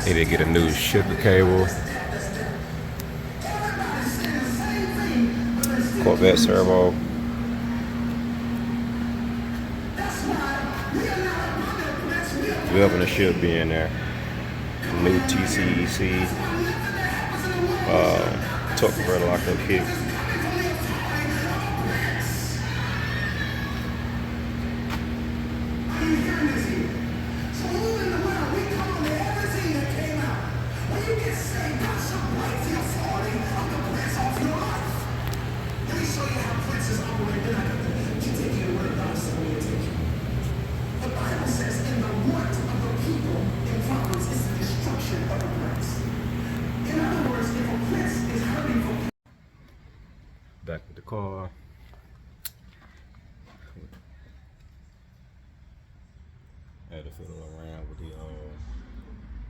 Need to get a new sugar cable. Corvette servo. Weapon should be in there. New TCEC. Torque converter lockup kit. Back with the car. I had to fiddle around with the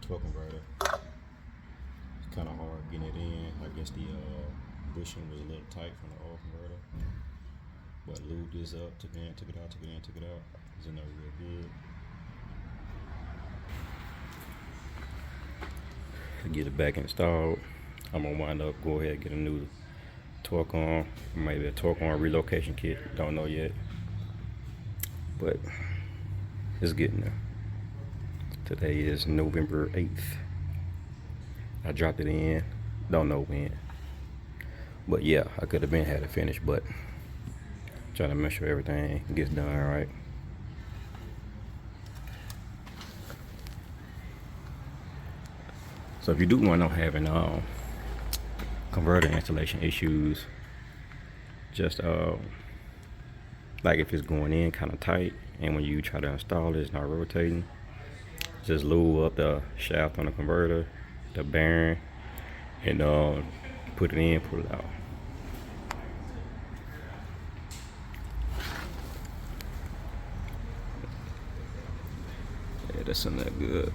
torque converter. It's kind of hard getting it in. I guess the bushing was a little tight from the old converter. But lubed this up, took it in, took it out, took it in, took it out. It's in there real good. To get it back installed, I'm gonna wind up go ahead and get a new torque on, maybe a torque on relocation kit. Don't know yet, but it's getting there. Today is November 8th. I dropped it in. Don't know when, but yeah, I could have been had it finished, but trying to make sure everything gets done right. So if you do want to know having converter installation issues, just like if it's going in kind of tight and when you try to install it, it's not rotating, just lube up the shaft on the converter, the bearing, and put it in, pull it out. Yeah, that's in there good.